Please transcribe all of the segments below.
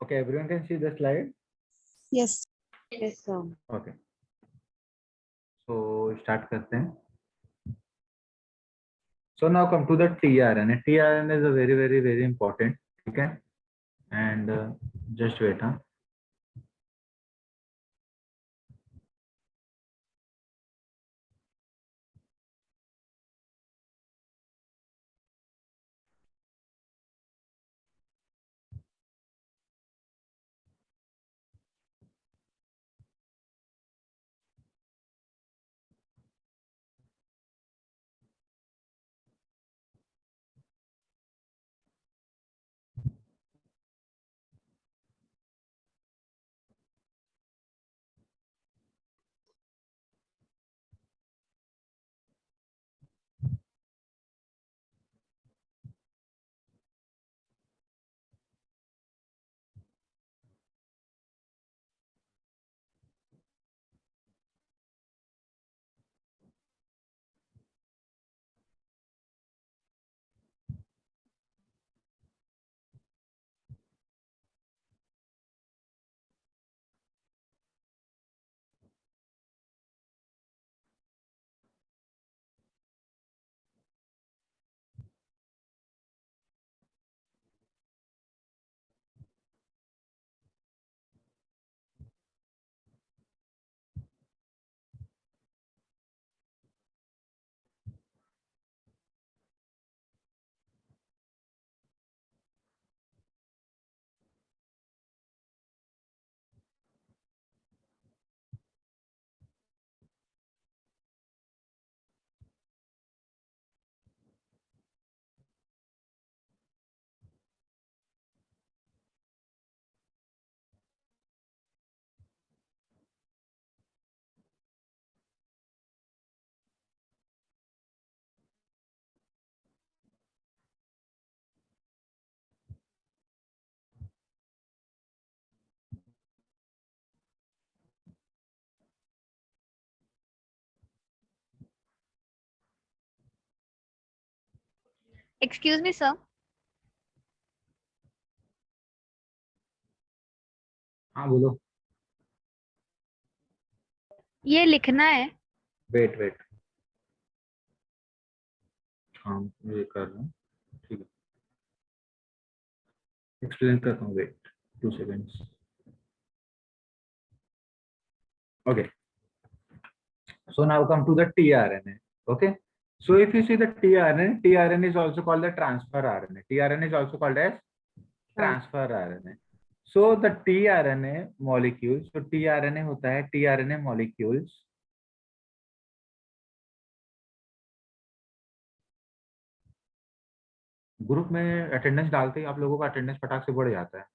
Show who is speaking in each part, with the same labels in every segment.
Speaker 1: Okay, everyone can see the slide.
Speaker 2: Yes.
Speaker 3: Yes, sir.
Speaker 1: Okay, so start करते हैं. So now come to the tRNA. tRNA is a very important. Okay, and just wait, huh?
Speaker 4: Excuse me, sir.
Speaker 1: हाँ बोलो.
Speaker 4: ये लिखना है.
Speaker 1: Wait. हाँ ये कर रहा हूँ. ठीक है. एक्सप्लेन करता हूँ. Wait 2 seconds. Okay. So now come to the tRNA. Okay. So if you see the tRNA is also called the transfer RNA. tRNA is also called as transfer RNA. So the tRNA molecules, so tRNA होता है tRNA molecules. Group में attendance डालते ही आप लोगों का attendance फटाक से बढ़ जाता है.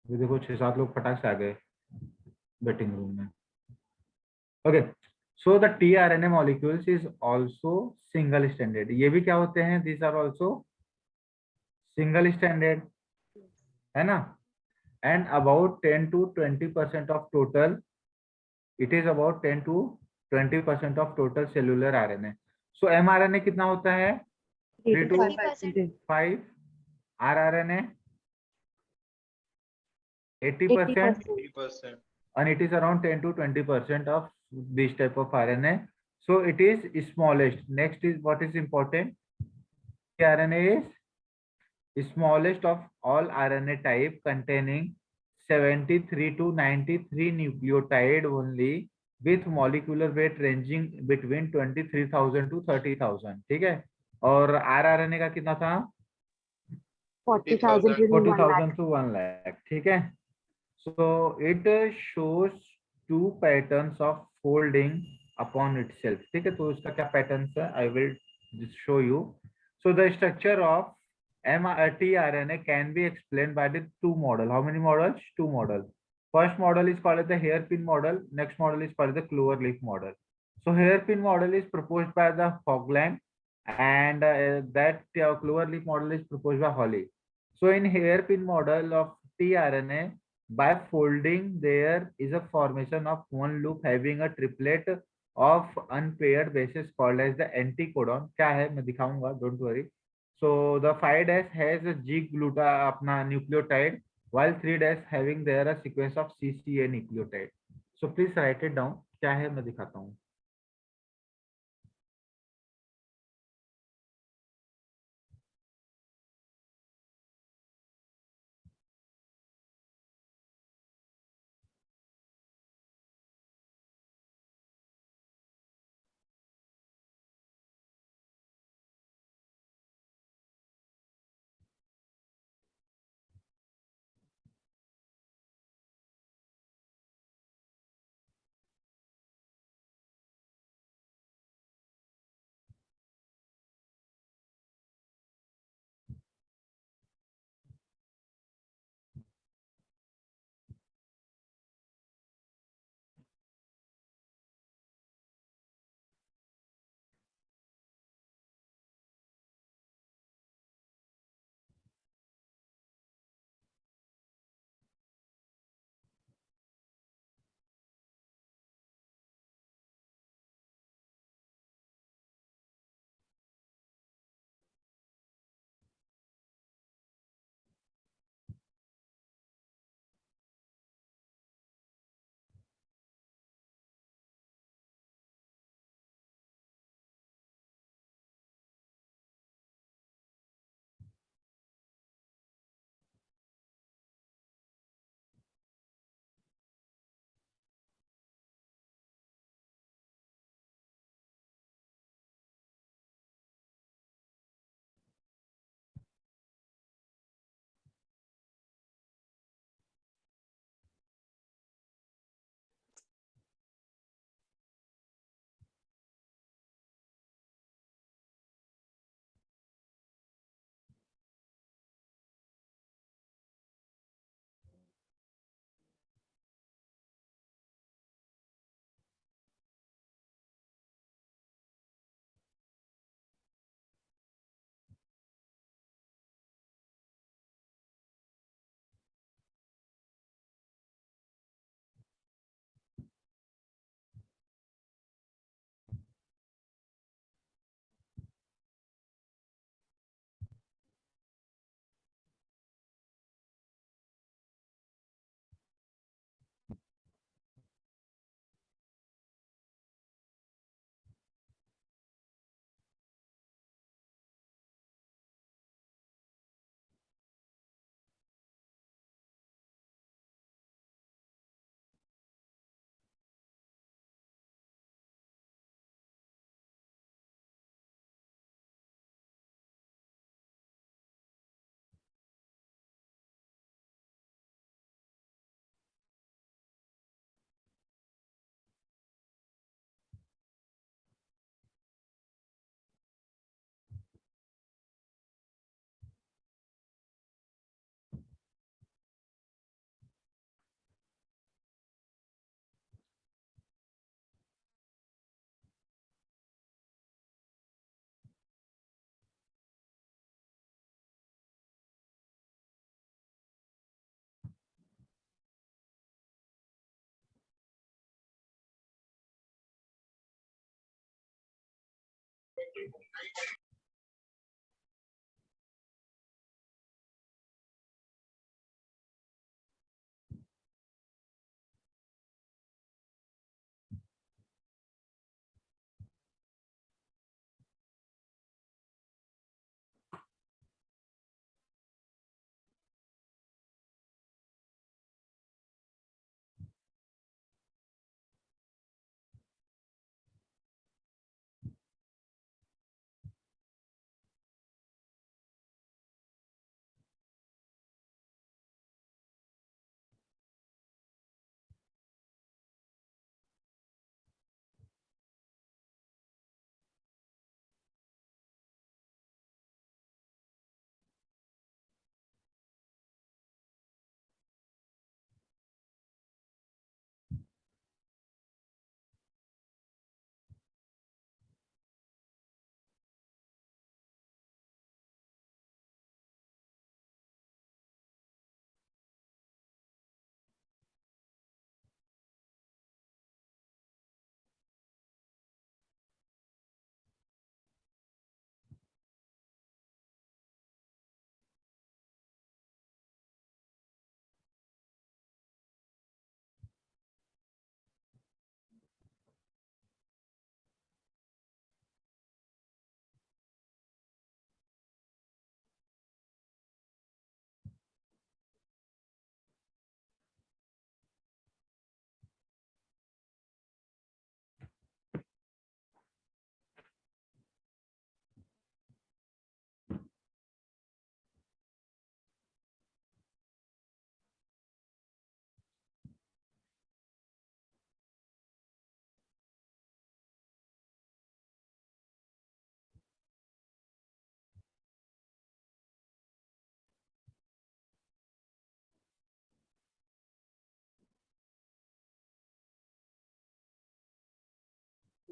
Speaker 1: ये देखो 6-7 लोग फटाक से आ गए वेटिंग रूम में. Okay. So the tRNA molecules is also single stranded. ये भी क्या होते हैं? These are also single stranded, है ना? And about 10 to 20% of total, it is about 10 to 20% of total cellular RNA. So mRNA कितना होता है? 3 to 5. rRNA 80%,
Speaker 5: 80%.
Speaker 1: and it is around 10 to 20% of this type of RNA. So it is smallest. Next is what is important? RNA is smallest of all RNA type, containing 73 to 93 nucleotide only, with molecular weight ranging between 23,000 to 30,000. ठीक है. और rRNA का कितना था?
Speaker 3: 40,000 to
Speaker 1: 40,000 to 1 lakh. ठीक है. So it shows two patterns of folding upon itself. ठीक है. तो इसका क्या पैटर्न है? I will just show you. So the structure of tRNA can be explained by the two model. How many models? Two models. First model is called as the hairpin model. Next model is called the clover leaf model. So hairpin model is proposed by the Hogland, and that clover leaf model is proposed by Holly. So in hairpin model of tRNA, by folding there is a formation of one loop having a triplet of unpaired bases called as the anticodon. क्या है मैं दिखाऊंगा, don't worry. So the 5 dash has a G gluta अपना nucleotide, while 3 dash having there a sequence of CCA nucleotide. So please write it down. क्या है मैं दिखाता हूँ.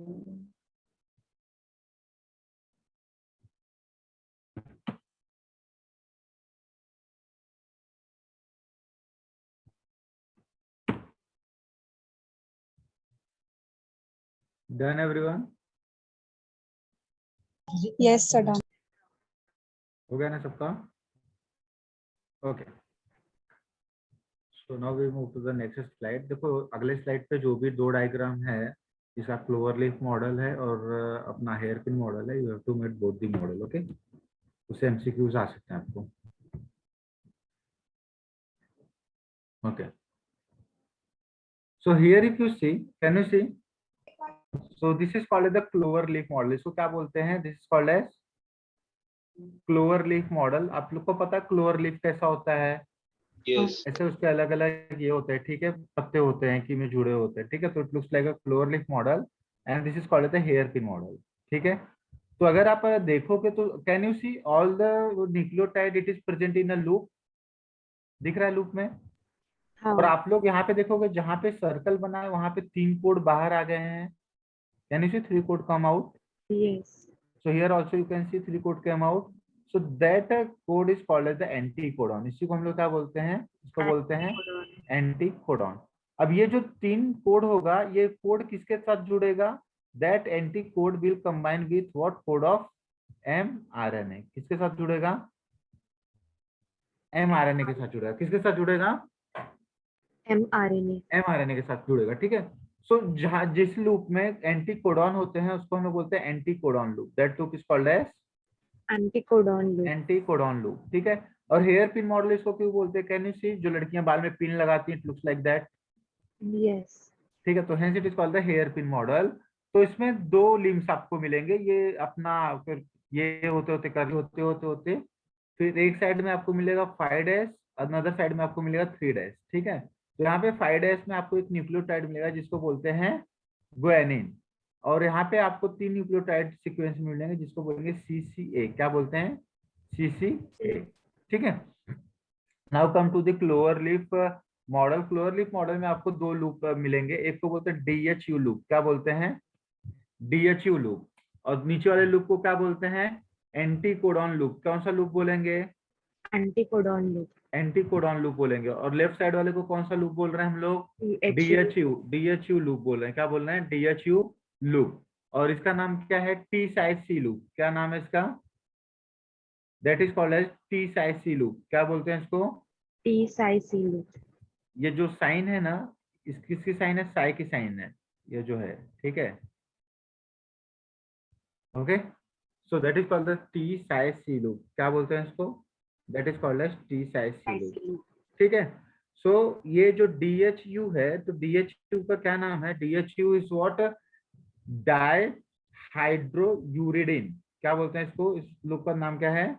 Speaker 1: Done everyone?
Speaker 2: Yes, sir. Done.
Speaker 1: हो गया ना सबका? Okay, so now we move to the next slide. देखो अगले स्लाइड पे जो भी दो डायग्राम है, इसका क्लोवर लीफ मॉडल है और अपना हेयर पिन मॉडल है। You have to make both the model, okay? उससे एमसीक्यूज आ सकते हैं आपको। Okay, so here if you see, can you see? So this is called the clover leaf model. इसको क्या बोलते हैं? This is called as clover leaf model. आप लोग को पता है क्लोवर लीफ कैसा होता है?
Speaker 3: Yes.
Speaker 1: ऐसे उसके अलग अलग ये होते हैं, ठीक है, पत्ते होते हैं कि में जुड़े होते हैं, ठीक है। तो it looks like a clover leaf model and this is called the hair pin model, ठीक है। तो अगर आप देखोगे तो can you see all the nucleotide it is present in a loop? दिख रहा है लूप में? और
Speaker 2: हाँ.
Speaker 1: आप लोग यहाँ पे देखोगे जहां पे सर्कल बना है वहां पे 3 कोड बाहर आ गए हैं। Can you see 3 code come out?
Speaker 2: Yes.
Speaker 1: So here also you can see 3 code came out. So that code is called as the anticodon. इसी को हम लोग क्या बोलते हैं? इसको बोलते हैं एंटीकोडॉन। अब ये जो 3 कोड होगा, ये कोड किसके साथ जुड़ेगा? That anticode will combine with what code of mRNA? किसके साथ जुड़ेगा? mRNA के साथ जुड़ेगा। किसके साथ जुड़ेगा?
Speaker 2: mRNA.
Speaker 1: mRNA के साथ जुड़ेगा, ठीक है। सो जहां जिस लूप में एंटीकोडॉन होते हैं उसको हम लोग बोलते हैं anticodon loop. That loop is called as
Speaker 2: Anticodon loop.
Speaker 1: Anticodon loop, ठीक है। और हेयर पिन मॉडल इसको क्यों बोलते हैं? Can you see? जो लड़कियां बाल में पिन लगाती हैं, it looks like that,
Speaker 2: Yes.
Speaker 1: ठीक है। तो hence it is called the hair pin model. तो इसमें 2 लिम्स आपको मिलेंगे। ये अपना फिर ये होते होते कर्ली होते फिर एक साइड में आपको मिलेगा 5 डैश, अनदर साइड में आपको मिलेगा 3 डैश, ठीक है। तो यहाँ पे 5 डैश में आपको एक न्यूक्लियोटाइड मिलेगा जिसको बोलते हैं ग्वानिन, और यहाँ पे आपको 3 न्यूक्लियोटाइड सीक्वेंस मिलेंगे जिसको बोलेंगे सीसीए। क्या बोलते हैं? सीसीए, ठीक है। Now come to the clover leaf model. Clover leaf model में आपको 2 लूप मिलेंगे। एक को बोलते हैं डीएचयू लूप। क्या बोलते हैं? DHU loop. और नीचे वाले लूप को क्या बोलते हैं? Anticodon loop. कौन सा लूप बोलेंगे?
Speaker 2: Anticodon loop.
Speaker 1: एंटीकोडॉन लूप बोलेंगे। और लेफ्ट साइड वाले को कौन सा लूप बोल रहे हैं हम लोग? डीएचयू लूप बोल रहे हैं। क्या बोल रहे हैं? DHU loop. और इसका नाम क्या है? T psi C loop. क्या नाम है इसका? That is called as T psi C loop. क्या बोलते हैं इसको?
Speaker 2: T-Cyc loop.
Speaker 1: ये जो साइन है ना, इस किसकी साइन है? साई की साइन है ये जो है, ठीक है। Okay, so that is called the T psi C loop. क्या बोलते हैं इसको? That is called as T psi C loop,
Speaker 2: Cyc loop.
Speaker 1: ठीक है। सो ये जो डीएचयू है, तो डीएचयू का क्या नाम है? DHU is what? डाई हाइड्रोयूरिडिन। क्या बोलते हैं इसको? इस लूप का नाम क्या है?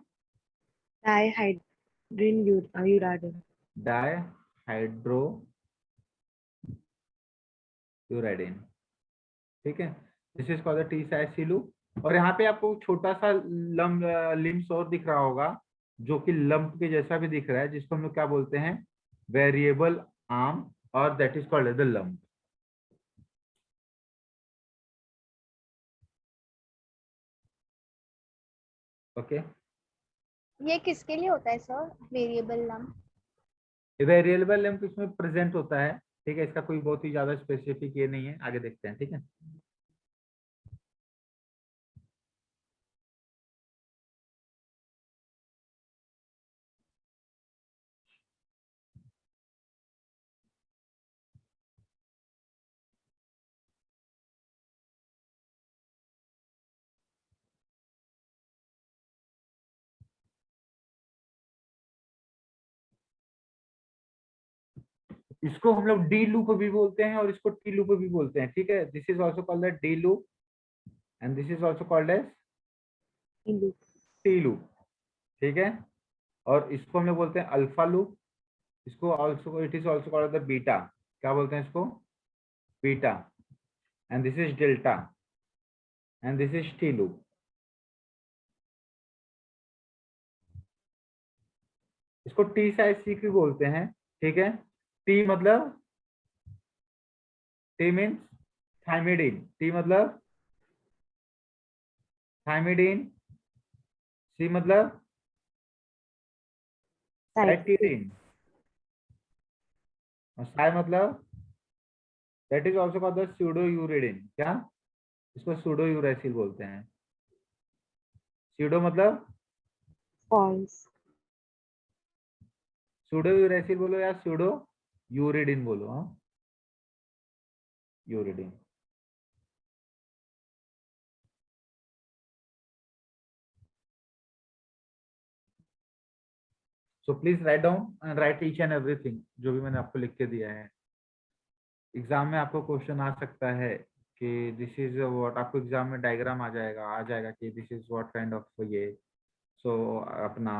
Speaker 2: Dihydrogen.
Speaker 1: डाई हाइड्रोयूरिडिन, ठीक है। This is called the T psi C loop. और यहाँ पे आपको छोटा सा लिम्स और दिख रहा होगा जो कि लंप के जैसा भी दिख रहा है, जिसको हम लोग क्या बोलते हैं? वेरिएबल आर्म, और that is called the lump. Okay,
Speaker 4: ये किसके लिए होता है sir, variable lump?
Speaker 1: Variable lump इसमें प्रेजेंट होता है, ठीक है। इसका कोई बहुत ही ज्यादा स्पेसिफिक ये नहीं है, आगे देखते हैं, ठीक है। इसको हम लोग डी लूप भी बोलते हैं और इसको टी लूप भी बोलते हैं, ठीक है। This is also called the D loop and this is also called as
Speaker 2: Loop.
Speaker 1: T loop, ठीक है। और इसको हम लोग बोलते हैं अल्फा लूप। इसको also it is also called the beta. क्या बोलते हैं इसको? Beta. And this is delta and this is T loop. इसको टी साइज सी भी बोलते हैं, ठीक है। टी मतलब टी मीन्स थाइमिडिन। टी मतलब थायमिडीन, सी मतलब
Speaker 2: Cytosine.
Speaker 1: साइटिडीन, और साइ मतलब that is also called the pseudouridine. क्या? इसको स्यूडोयूरेसिल बोलते हैं। स्यूडो मतलब
Speaker 2: False.
Speaker 1: स्यूडोयूरेसिल बोलो या स्यूडो यूरिडिन बोलो। हाँ, uridine. So please write down and right each and everything जो भी मैंने आपको लिख के दिया है। एग्जाम में आपको क्वेश्चन आ सकता है कि दिस इज व्हाट, आपको एग्जाम में डायग्राम आ जाएगा कि this is what kind of ये। सो अपना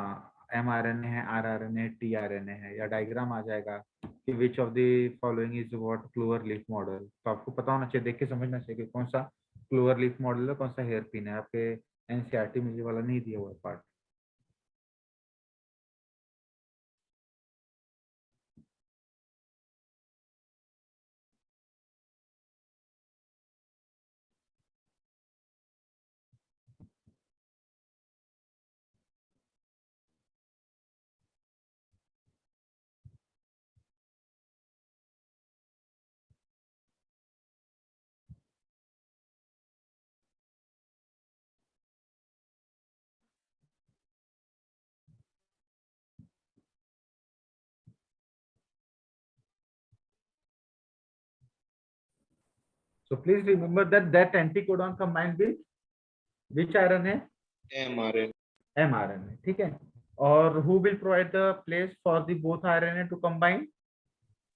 Speaker 1: mRNA है, rRNA है, tRNA है, या डायग्राम आ जाएगा कि which of the following is what clover leaf model. तो आपको पता होना चाहिए, देख के समझना चाहिए कि कौन सा क्लोवर लीफ मॉडल है, कौन सा हेयर पिन है। आपके एनसीईआरटी में ये वाला नहीं दिया हुआ part. So please remember that anticodon combined with which RNA?
Speaker 3: mRNA.
Speaker 1: mRNA, ठीक है। और who will provide the place for the both RNA to combine?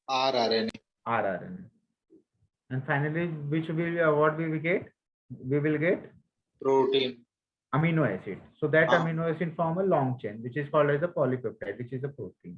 Speaker 3: rRNA.
Speaker 1: rRNA. And finally, which will what we will get? We will get
Speaker 3: Protein.
Speaker 1: amino acid. So that
Speaker 3: Ah.
Speaker 1: amino acid form a long chain, which is called as a polypeptide, which is a protein.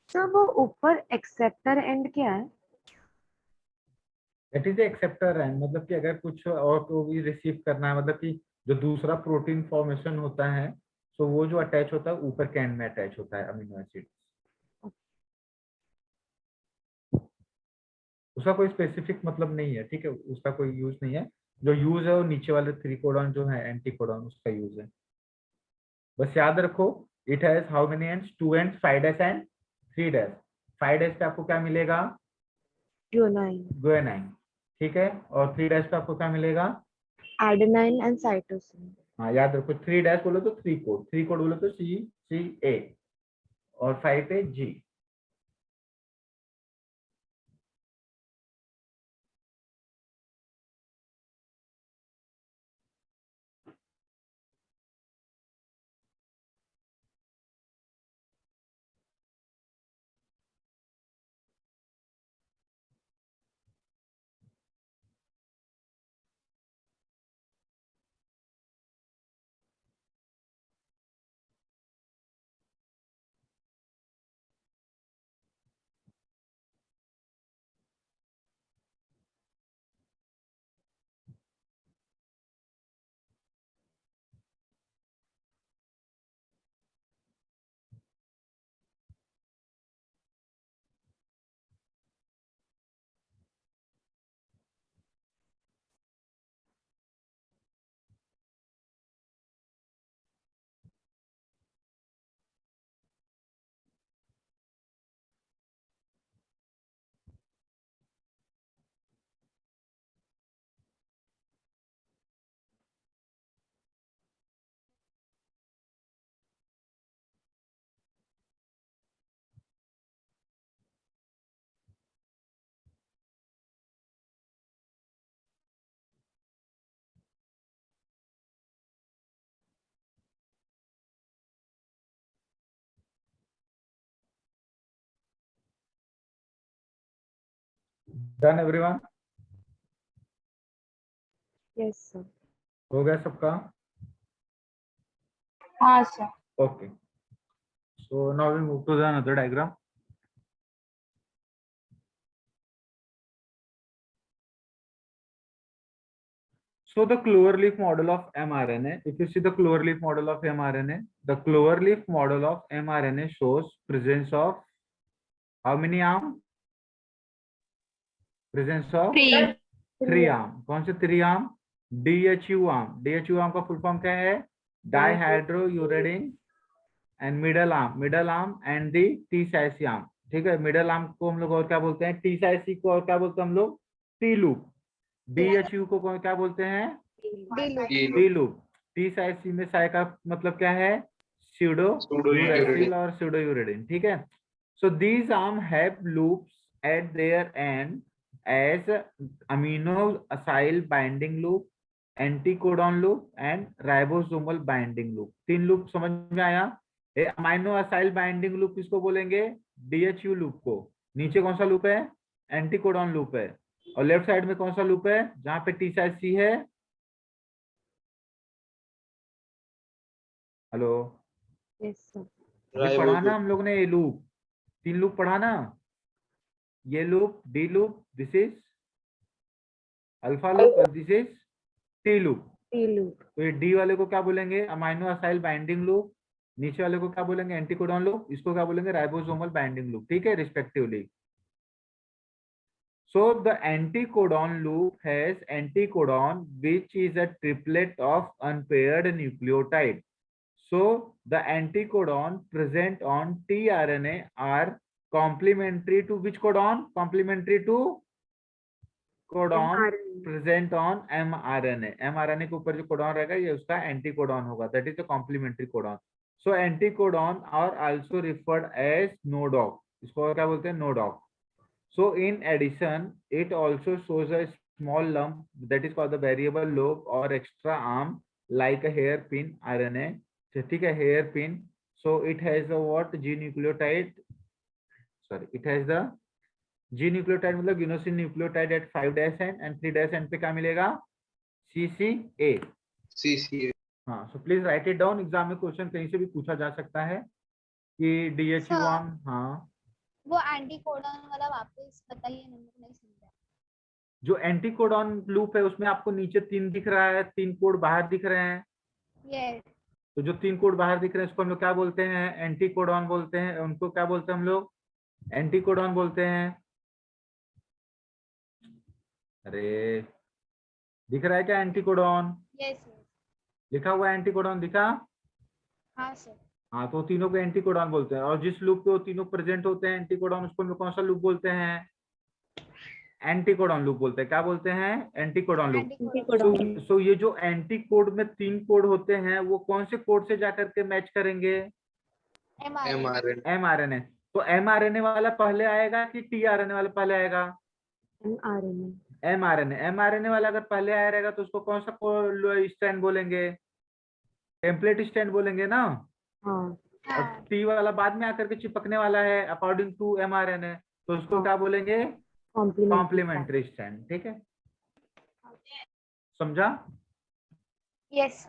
Speaker 2: Sir वो ऊपर acceptor and क्या है?
Speaker 1: That is the acceptor end, मतलब कि अगर कुछ और को भी रिसीव करना है, मतलब कि जो दूसरा प्रोटीन फॉर्मेशन होता है, तो वो जो अटैच होता है ऊपर के एंड में अटैच होता है अमीनो एसिड। उसका कोई स्पेसिफिक मतलब नहीं है, ठीक है, उसका कोई यूज नहीं है। जो यूज है वो नीचे वाले 3 कोडॉन जो है एंटीकोडॉन, उसका यूज है। बस याद रखो, it has how many ends? 2 ends, 5 dash and 3 dash. 5 dash पे आपको क्या मिलेगा?
Speaker 2: Guanine.
Speaker 1: गुआनाइन, ठीक है। और 3 डैश पे आपको क्या मिलेगा?
Speaker 2: Adenine and cytosine.
Speaker 1: हाँ, याद रखो, 3 डैश बोलो तो 3 कोड, 3 कोड बोलो तो CCA, और 5 पे G। Done everyone?
Speaker 2: Yes sir.
Speaker 1: हो गया सबका?
Speaker 5: हाँ sir.
Speaker 1: Okay. So now we move to the another diagram. So the cloverleaf model of mRNA, if you see the cloverleaf model of mRNA, the cloverleaf model of mRNA shows presence of how many arm? Presence of
Speaker 5: three.
Speaker 1: 3 arm. कौन से 3 arm? DHU arm. DHU arm का full form क्या है? Dihydrouridine and middle arm and the T-Sac arm. ठीक है, middle arm को हम लोग और क्या बोलते हैं? T-Sac को और क्या बोलते हैं हम लोग? T loop. DHU को क्या बोलते हैं?
Speaker 4: D loop.
Speaker 1: D loop. T psi C में साइ का मतलब क्या है? स्यूडो यूरेसिल और स्यूडो यूरेडिन। ठीक है, so these arm have loops at there and as aminoacyl binding loop, anticodon loop and ribosomal binding loop. 3 loop समझ में आया? अमीनो असाइल बाइंडिंग लूप किसको बोलेंगे? डीएचयू लूप को। नीचे कौन सा लूप है? एंटीकोडॉन लूप है। और लेफ्ट साइड में कौन सा लूप है? जहां पे टी साइड सी है। Hello,
Speaker 2: yes sir.
Speaker 1: अभी पढ़ा ना हम लोग ने? ये लूप, 3 लूप पढ़ा ना? ये loop D loop, this is alpha loop और this is T loop.
Speaker 2: T loop.
Speaker 1: तो ये डी वाले को क्या बोलेंगे? Aminoacyl binding loop. नीचे वाले को क्या बोलेंगे? Anticodon loop. इसको क्या बोलेंगे? Ribosomal binding loop. ठीक है, respectively. So the anticodon loop has anticodon which is a triplet of unpaired nucleotide. So the anticodon present on tRNA are complementary to which codon? Complementary to codon present on mRNA. mRNA के ऊपर जो codon रहेगा ये उसका anticodon होगा. That is the complementary codon. So anticodon are also referred as NODOC. इसको क्या बोलते हैं? NODOC. So in addition, it also shows a small lump that is called the variable lobe or extra arm like a hairpin RNA. ठीक है, hairpin. So it has the what? G nucleotide. Sorry, it has the G nucleotide मतलब यूनोसिन nucleotide at 5' end and 3' end पे क्या मिलेगा? CCA.
Speaker 3: CCA.
Speaker 1: हाँ, so please write it down. Exam में question कहीं से भी पूछा जा सकता है कि DHU1. हाँ,
Speaker 4: वो एंटीकोडॉन वाला वापस बताइए, नंबर नहीं समझा।
Speaker 1: जो एंटीकोडॉन लूप है उसमें आपको नीचे 3 दिख रहा है, 3 कोड बाहर दिख रहे हैं।
Speaker 4: यस।
Speaker 1: तो जो 3 कोड बाहर दिख रहे हैं उसको हम लोग क्या बोलते हैं? एंटीकोडॉन बोलते हैं। उनको क्या बोलते हैं हम लोग? एंटीकोडॉन बोलते हैं। अरे दिख रहा है क्या एंटीकोडॉन?
Speaker 4: यस।
Speaker 1: लिखा हुआ एंटीकोडॉन दिखा?
Speaker 4: हाँ सर।
Speaker 1: हाँ, तो तीनों को एंटीकोडॉन बोलते हैं। और जिस लूप पे वो तीनों प्रेजेंट होते हैं एंटीकोडॉन, उसको हम लोग कौन सा लूप बोलते हैं? एंटीकोडॉन लूप बोलते हैं। क्या बोलते हैं? Anticodon loop.
Speaker 4: एंटीकोडॉन।
Speaker 1: सो ये जो एंटी कोड में 3 कोड होते हैं वो कौन से कोड से जाकर के मैच करेंगे?
Speaker 3: mRNA.
Speaker 1: mRNA। तो mRNA वाला पहले आएगा कि tRNA वाला पहले आएगा? mRNA। mRNA वाला अगर पहले आया रहेगा तो उसको कौन सा स्ट्रैंड बोलेंगे? टेम्पलेट स्ट्रैंड बोलेंगे ना।
Speaker 2: हाँ।
Speaker 1: और टी वाला बाद में आकर के चिपकने वाला है अकॉर्डिंग टू mRNA, तो उसको क्या बोलेंगे? Complementary strand. ठीक है, समझा?
Speaker 4: Yes.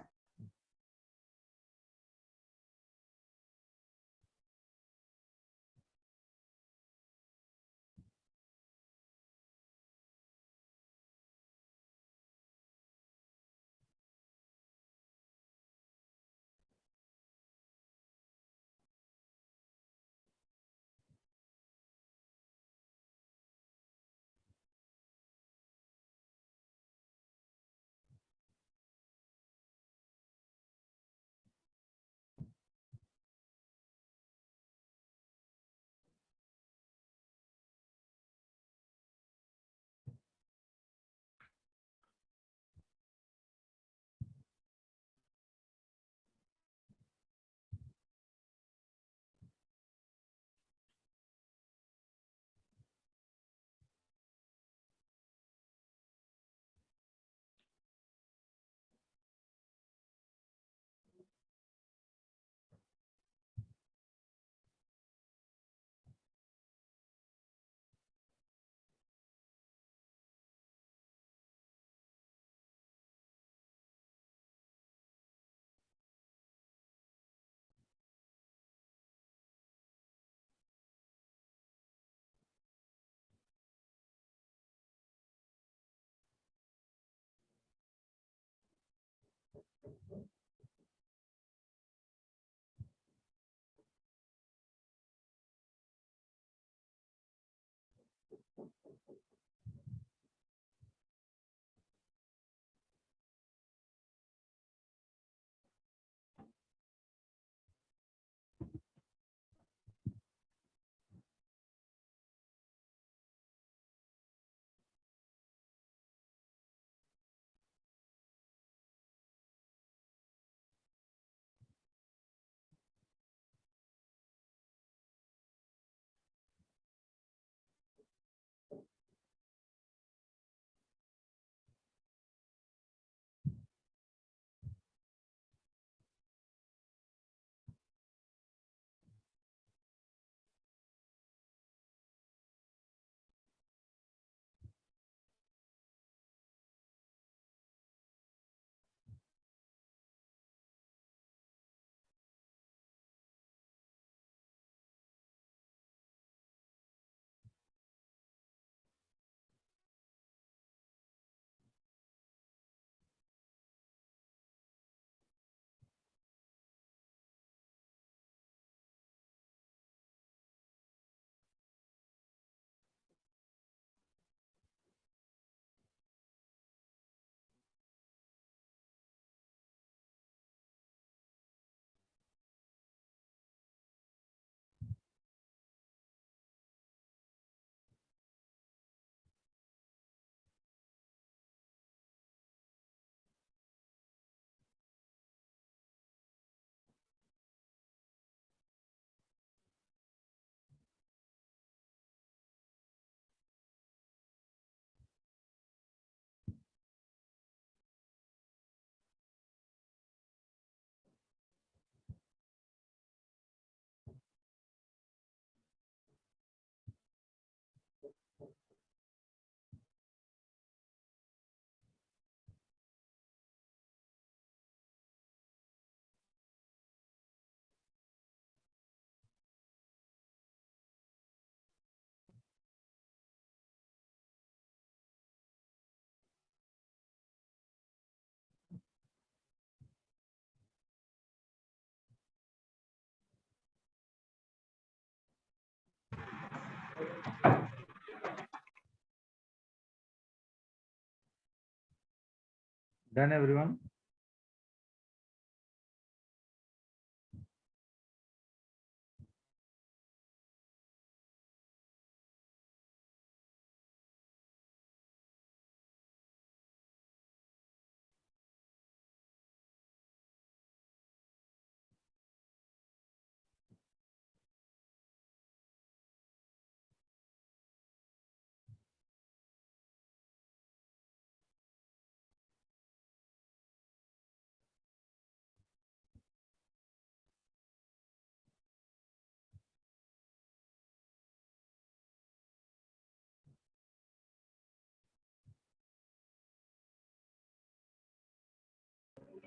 Speaker 1: Done everyone?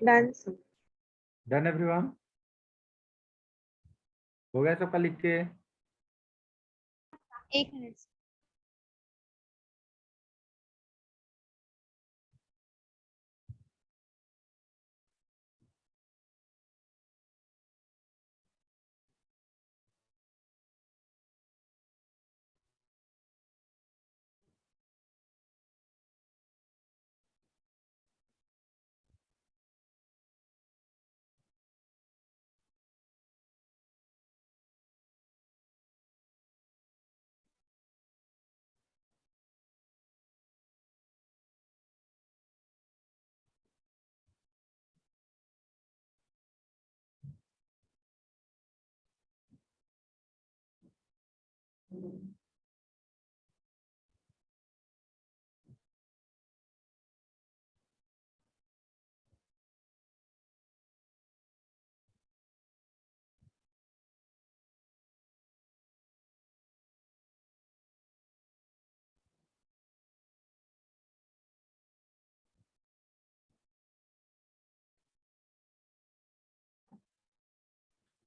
Speaker 2: Done sir.
Speaker 1: Done everyone? हो गया सबका लिख के?
Speaker 4: 1 मिनट।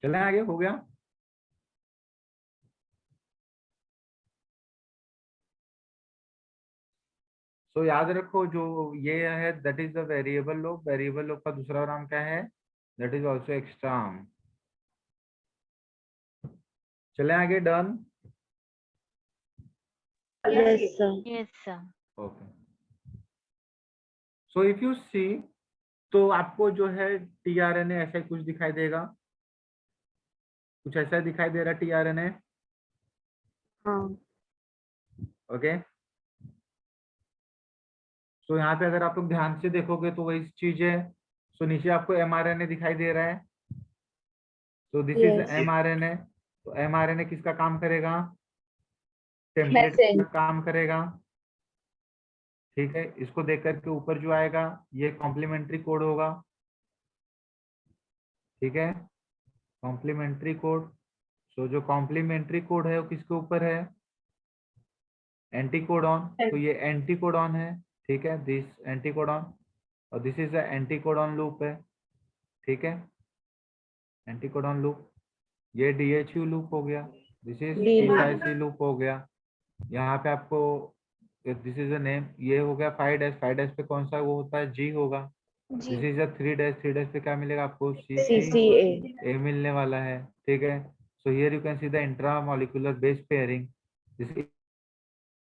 Speaker 1: चलें आगे, हो गया? तो याद रखो जो ये है that is the variable loop. Variable loop का दूसरा नाम क्या है? That is also extra arm. चलें आगे। Done?
Speaker 2: Yes sir.
Speaker 5: Yes, sir.
Speaker 1: Okay. So if you see, तो आपको जो है टीआरएनए ऐसा ही कुछ दिखाई देगा, कुछ ऐसा दिखाई दे रहा है टीआरएनए।
Speaker 2: हाँ।
Speaker 1: ओके। तो यहाँ पे अगर आप लोग ध्यान से देखोगे तो वही चीज है। सो नीचे आपको एमआरएनए दिखाई दे रहा है। तो दिस इज
Speaker 2: Yes.
Speaker 1: एमआरएनए। तो एमआरएनए किसका काम करेगा? Template
Speaker 2: Message.
Speaker 1: का काम करेगा। ठीक है, इसको देख करके ऊपर जो आएगा ये कॉम्प्लीमेंट्री कोड होगा। ठीक है, कॉम्प्लीमेंट्री कोड। सो जो कॉम्प्लीमेंट्री कोड है वो किसके ऊपर है? एंटीकोडॉन। तो ये एंटीकोडॉन है। ठीक है, दिस एंटीकोडॉन, और this is the anticodon loop है। ठीक है, एंटीकोडॉन लूप। ये डीएचयू लूप हो गया। This is
Speaker 2: D loop.
Speaker 1: T psi C loop हो गया। यहाँ पे आपको दिस इज अ नेम, ये हो गया 5 डैश। 5 डैश पे कौन सा वो होता है? जी होगा।
Speaker 4: जी।
Speaker 1: This is a 3 dash. 3 dash पे क्या मिलेगा आपको?
Speaker 2: CCA.
Speaker 1: ए मिलने वाला है। ठीक है, so here you can see the intra molecular base pairing. This